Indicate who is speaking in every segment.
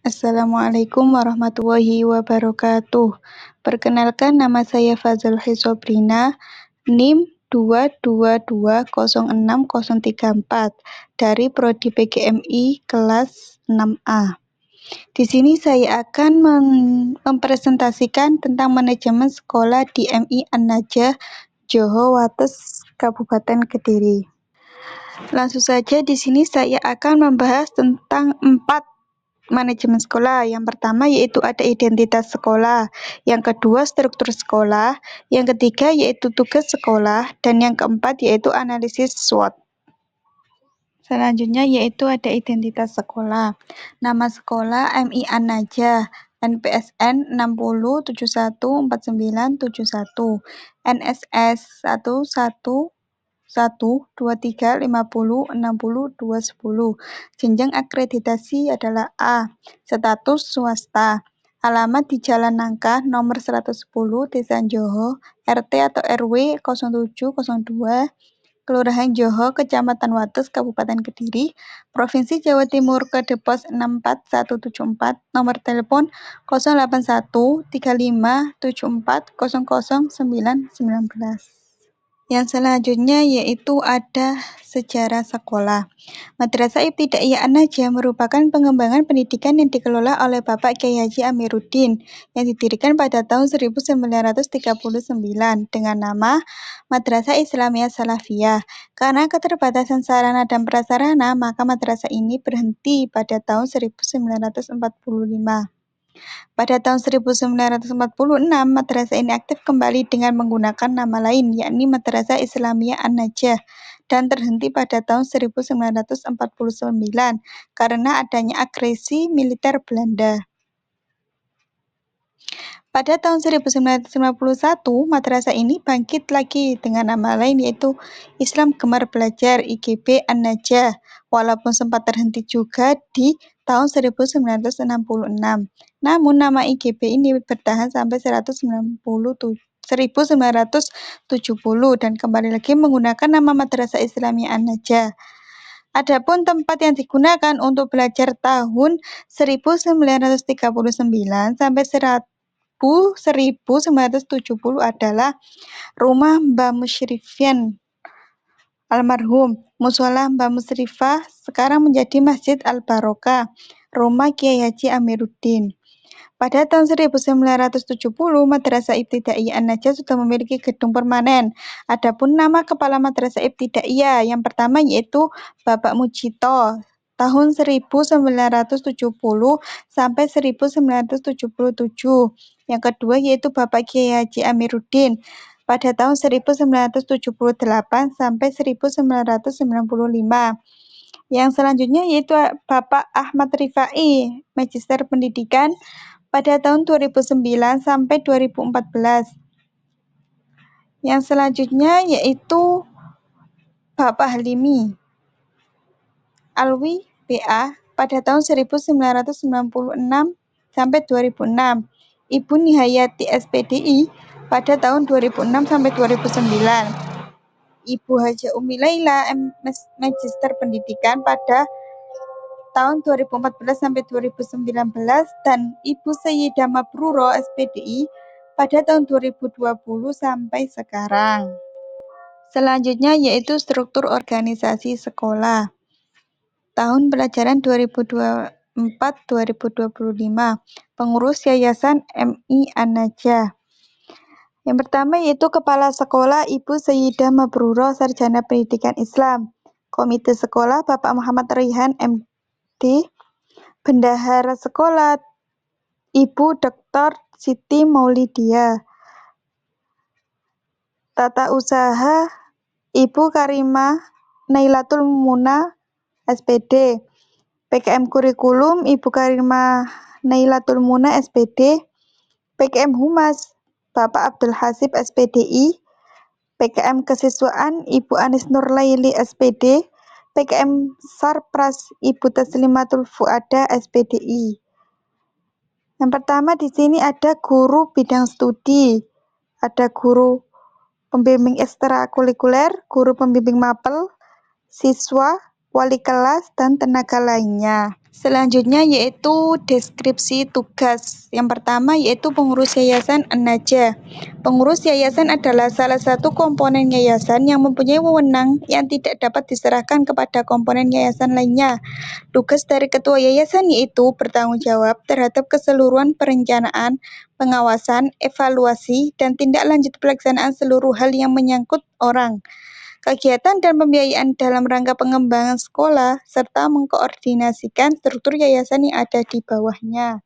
Speaker 1: Assalamualaikum warahmatullahi wabarakatuh. Perkenalkan, nama saya Fazal Hisobrina, NIM 222060034 dari Prodi PGMI kelas 6A. Di sini saya akan mempresentasikan tentang manajemen sekolah di MI An-Najah, Johor Wates, Kabupaten Kediri. Langsung saja di sini saya akan membahas tentang 4 manajemen sekolah. Yang pertama yaitu ada identitas sekolah, yang kedua struktur sekolah, yang ketiga yaitu tugas sekolah, dan yang keempat yaitu analisis SWOT. Selanjutnya yaitu ada identitas sekolah. Nama sekolah MI An-Najah, NPSN 60714971, NSS 1112350210, jenjang akreditasi adalah A, status swasta, alamat di Jalan Nangka nomor 110 Desa Johor, RT atau RW 0702, Kelurahan Johor, Kecamatan Wates, Kabupaten Kediri, Provinsi Jawa Timur, kode pos 64174, nomor telepon 0813574000919. Yang selanjutnya yaitu ada sejarah sekolah. Madrasah Ibtidaiyah An-Najah merupakan pengembangan pendidikan yang dikelola oleh Bapak Kyai Haji Amiruddin yang didirikan pada tahun 1939 dengan nama Madrasah Islamiyah Salafiyah. Karena keterbatasan sarana dan prasarana, maka madrasah ini berhenti pada tahun 1945. Pada tahun 1946, madrasah ini aktif kembali dengan menggunakan nama lain, yakni Madrasah Islamiyah An-Najah, dan terhenti pada tahun 1949 karena adanya agresi militer Belanda. Pada tahun 1951, madrasah ini bangkit lagi dengan nama lain yaitu Islam Gemar Belajar IGB An-Najah, walaupun sempat terhenti juga di tahun 1966. Namun nama IGB ini bertahan sampai 1970 dan kembali lagi menggunakan nama Madrasah Islamiyah An-Najah. Adapun tempat yang digunakan untuk belajar tahun 1939 sampai 1970 adalah Rumah Mbah Musyrifin almarhum, Musola Mbah Musyrifah sekarang menjadi Masjid Al-Barokah, Rumah Kyai Haji Amiruddin. Pada tahun 1970, Madrasah Ibtidaiyah An-Najah sudah memiliki gedung permanen. Adapun nama kepala Madrasah Ibtidaiyah yang pertama yaitu Bapak Mujito tahun 1970 sampai 1977. Yang kedua yaitu Bapak Kyai Haji Amiruddin pada tahun 1978 sampai 1995. Yang selanjutnya yaitu Bapak Ahmad Rifai, Magister Pendidikan pada tahun 2009 sampai 2014. Yang selanjutnya yaitu Bapak Halimi Alwi BA pada tahun 1996 sampai 2006. Ibu Nihayati SPDI pada tahun 2006 sampai 2009. Ibu Haja Umi Laila Magister Pendidikan pada tahun 2014 sampai 2019 dan Ibu Sayyidah Mabruro SPDI pada tahun 2020 sampai sekarang. Selanjutnya yaitu struktur organisasi sekolah. Tahun pelajaran 2024-2025, pengurus Yayasan MI An-Najah. Yang pertama yaitu Kepala Sekolah Ibu Sayyidah Mabruro Sarjana Pendidikan Islam. Komite Sekolah Bapak Muhammad Raihan MD. Bendahara Sekolah Ibu Dr. Siti Maulidia. Tata Usaha Ibu Karimah Nailatul Muna SPD. PKM Kurikulum Ibu Karimah Nailatul Muna SPD. PKM Humas Bapak Abdul Hasib SPDI. PKM Kesiswaan Ibu Anis Nurlaili SPD. PKM Sarpras Ibu Taslimatul Fuada SPDI. Yang pertama di sini ada guru bidang studi, ada guru pembimbing ekstrakurikuler, guru pembimbing mapel, siswa, wali kelas, dan tenaga lainnya. Selanjutnya yaitu deskripsi tugas. Yang pertama yaitu pengurus yayasan An-Najah. Pengurus yayasan adalah salah satu komponen yayasan yang mempunyai wewenang yang tidak dapat diserahkan kepada komponen yayasan lainnya. Tugas dari ketua yayasan yaitu bertanggung jawab terhadap keseluruhan perencanaan, pengawasan, evaluasi, dan tindak lanjut pelaksanaan seluruh hal yang menyangkut orang, kegiatan dan pembiayaan dalam rangka pengembangan sekolah, serta mengkoordinasikan struktur yayasan yang ada di bawahnya.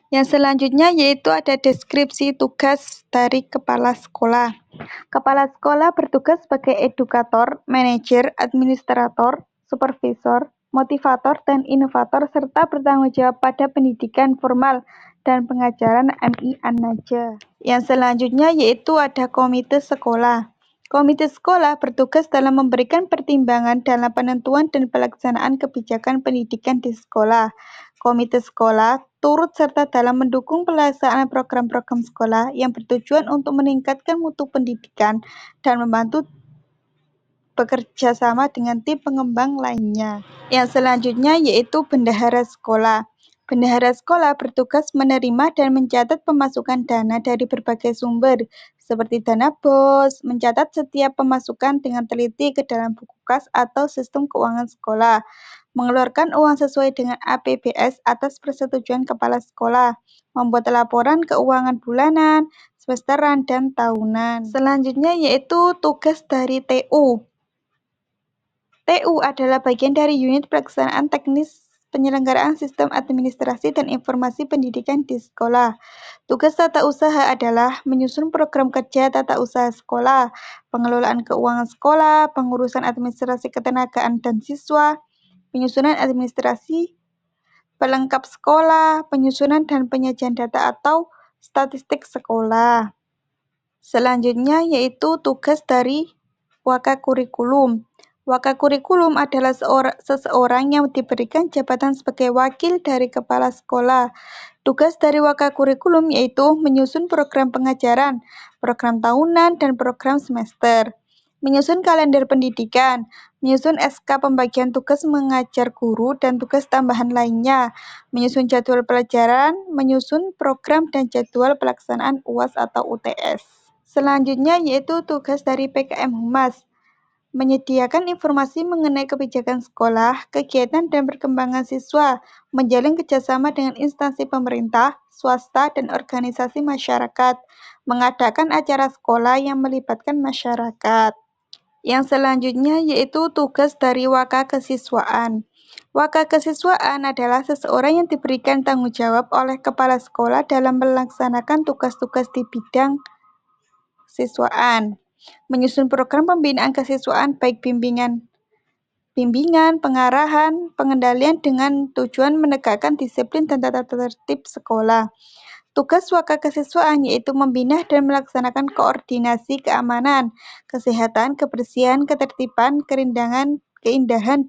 Speaker 1: Yang selanjutnya yaitu ada deskripsi tugas dari kepala sekolah. Kepala sekolah bertugas sebagai edukator, manajer, administrator, supervisor, motivator, dan inovator, serta bertanggung jawab pada pendidikan formal dan pengajaran MI An-Najah. Yang selanjutnya yaitu ada komite sekolah. Komite sekolah bertugas dalam memberikan pertimbangan dalam penentuan dan pelaksanaan kebijakan pendidikan di sekolah. Komite sekolah turut serta dalam mendukung pelaksanaan program-program sekolah yang bertujuan untuk meningkatkan mutu pendidikan dan membantu bekerja sama dengan tim pengembang lainnya. Yang selanjutnya yaitu bendahara sekolah. Bendahara sekolah bertugas menerima dan mencatat pemasukan dana dari berbagai sumber, seperti dana BOS, mencatat setiap pemasukan dengan teliti ke dalam buku kas atau sistem keuangan sekolah, mengeluarkan uang sesuai dengan APBS atas persetujuan kepala sekolah, membuat laporan keuangan bulanan, semesteran, dan tahunan. Selanjutnya yaitu tugas dari TU. TU adalah bagian dari unit pelaksanaan teknis penyelenggaraan sistem administrasi dan informasi pendidikan di sekolah. Tugas tata usaha adalah menyusun program kerja tata usaha sekolah, pengelolaan keuangan sekolah, pengurusan administrasi ketenagaan dan siswa, penyusunan administrasi pelengkap sekolah, penyusunan dan penyajian data atau statistik sekolah. Selanjutnya yaitu tugas dari wakakurikulum. Wakakurikulum adalah seseorang yang diberikan jabatan sebagai wakil dari kepala sekolah. Tugas dari wakakurikulum yaitu menyusun program pengajaran, program tahunan, dan program semester, menyusun kalender pendidikan, menyusun SK pembagian tugas mengajar guru dan tugas tambahan lainnya, menyusun jadwal pelajaran, menyusun program dan jadwal pelaksanaan UAS atau UTS. Selanjutnya yaitu tugas dari PKM Humas. Menyediakan informasi mengenai kebijakan sekolah, kegiatan dan perkembangan siswa, menjalin kerjasama dengan instansi pemerintah, swasta, dan organisasi masyarakat, mengadakan acara sekolah yang melibatkan masyarakat. Yang selanjutnya yaitu tugas dari wakakesiswaan. Wakakesiswaan adalah seseorang yang diberikan tanggung jawab oleh kepala sekolah dalam melaksanakan tugas-tugas di bidang siswaan, menyusun program pembinaan kesiswaan baik bimbingan, pengarahan, pengendalian dengan tujuan menegakkan disiplin dan tata tertib sekolah. Tugas wakakesiswaan yaitu membina dan melaksanakan koordinasi keamanan, kesehatan, kebersihan, ketertiban, keindahan,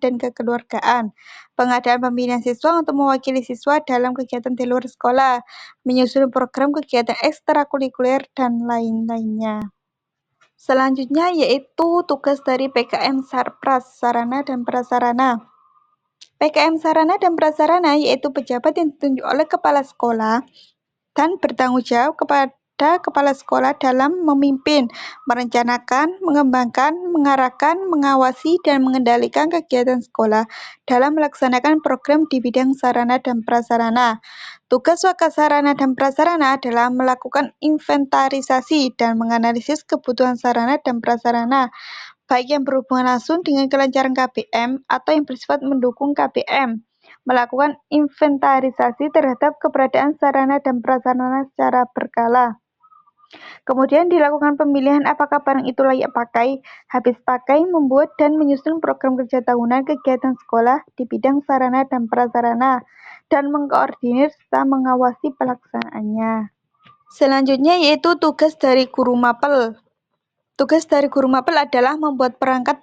Speaker 1: dan kekeluargaan. Pengadaan pembinaan siswa untuk mewakili siswa dalam kegiatan di luar sekolah, menyusun program kegiatan ekstrakurikuler, dan lain-lainnya. Selanjutnya yaitu tugas dari PKM Sarpras, Sarana dan Prasarana. PKM Sarana dan Prasarana yaitu pejabat yang ditunjuk oleh kepala sekolah dan bertanggung jawab kepada kepala sekolah dalam memimpin, merencanakan, mengembangkan, mengarahkan, mengawasi, dan mengendalikan kegiatan sekolah dalam melaksanakan program di bidang sarana dan prasarana. Tugas Wakasarana dan Prasarana adalah melakukan inventarisasi dan menganalisis kebutuhan sarana dan prasarana, baik yang berhubungan langsung dengan kelancaran KBM atau yang bersifat mendukung KBM, melakukan inventarisasi terhadap keberadaan sarana dan prasarana secara berkala. Kemudian dilakukan pemilihan apakah barang itu layak pakai, habis pakai, membuat dan menyusun program kerja tahunan kegiatan sekolah di bidang sarana dan prasarana, dan mengkoordinir serta mengawasi pelaksanaannya. Selanjutnya yaitu tugas dari guru mapel. Tugas dari guru mapel adalah membuat perangkat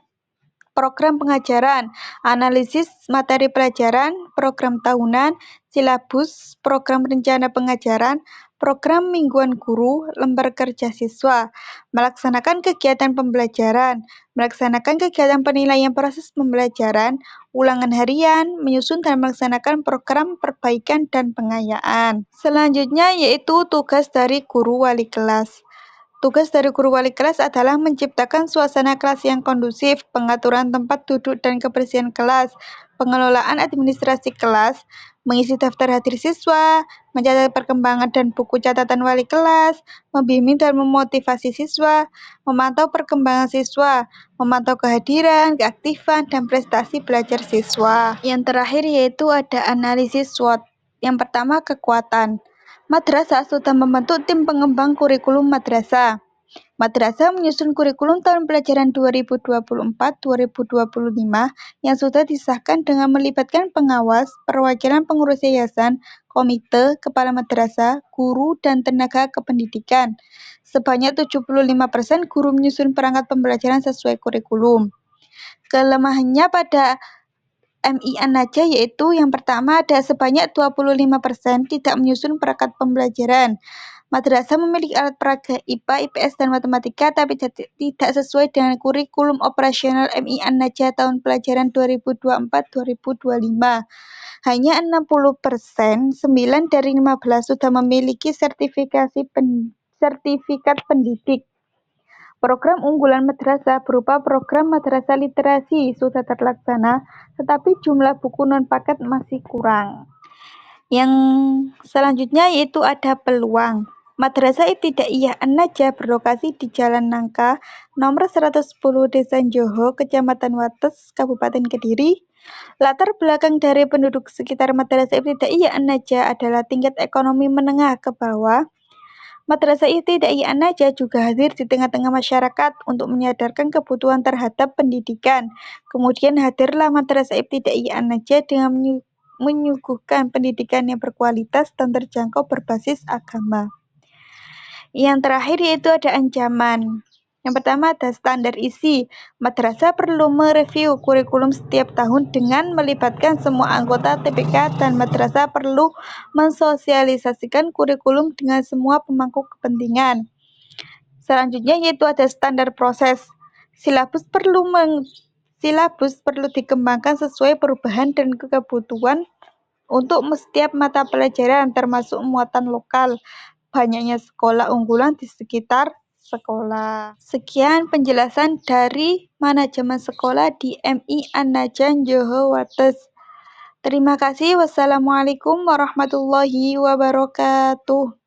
Speaker 1: program pengajaran, analisis materi pelajaran, program tahunan, silabus, program rencana pengajaran, program mingguan guru, lembar kerja siswa, melaksanakan kegiatan pembelajaran, melaksanakan kegiatan penilaian proses pembelajaran, ulangan harian, menyusun dan melaksanakan program perbaikan dan pengayaan. Selanjutnya yaitu tugas dari guru wali kelas. Tugas dari guru wali kelas adalah menciptakan suasana kelas yang kondusif, pengaturan tempat duduk dan kebersihan kelas, pengelolaan administrasi kelas, mengisi daftar hadir siswa, mencatat perkembangan dan buku catatan wali kelas, membimbing dan memotivasi siswa, memantau perkembangan siswa, memantau kehadiran, keaktifan, dan prestasi belajar siswa. Yang terakhir yaitu ada analisis SWOT. Yang pertama, kekuatan. Madrasah sudah membentuk tim pengembang kurikulum madrasah. Madrasah menyusun kurikulum tahun pelajaran 2024-2025 yang sudah disahkan dengan melibatkan pengawas, perwakilan pengurus yayasan, komite, kepala madrasah, guru, dan tenaga kependidikan. Sebanyak 75% guru menyusun perangkat pembelajaran sesuai kurikulum. Kelemahannya pada MI An-Najah yaitu yang pertama ada sebanyak 25% tidak menyusun perangkat pembelajaran. Madrasah memiliki alat peraga IPA, IPS, dan matematika tapi tidak sesuai dengan kurikulum operasional MI An-Najah tahun pelajaran 2024-2025. Hanya 60%, 9 dari 15 sudah memiliki sertifikat pendidik. Program unggulan madrasah berupa program madrasah literasi sudah terlaksana, tetapi jumlah buku non-paket masih kurang. Yang selanjutnya yaitu ada peluang. Madrasah Ibtidaiyah An-Najah berlokasi di Jalan Nangka, nomor 110 Desa Joho, Kecamatan Wates, Kabupaten Kediri. Latar belakang dari penduduk sekitar Madrasah Ibtidaiyah An-Najah adalah tingkat ekonomi menengah ke bawah. Madrasah Ibtidaiyah An-Najah juga hadir di tengah-tengah masyarakat untuk menyadarkan kebutuhan terhadap pendidikan. Kemudian hadirlah Madrasah Ibtidaiyah An-Najah dengan menyuguhkan pendidikan yang berkualitas dan terjangkau berbasis agama. Yang terakhir yaitu ada ancaman. Yang pertama ada standar isi. Madrasah perlu mereview kurikulum setiap tahun dengan melibatkan semua anggota TPK dan madrasah perlu mensosialisasikan kurikulum dengan semua pemangku kepentingan. Selanjutnya yaitu ada standar proses. Silabus perlu dikembangkan sesuai perubahan dan kebutuhan untuk setiap mata pelajaran termasuk muatan lokal. Banyaknya sekolah unggulan di sekitar sekolah. Sekian penjelasan dari manajemen sekolah di MI An-Najah Joho Wates. Terima kasih. Wassalamualaikum warahmatullahi wabarakatuh.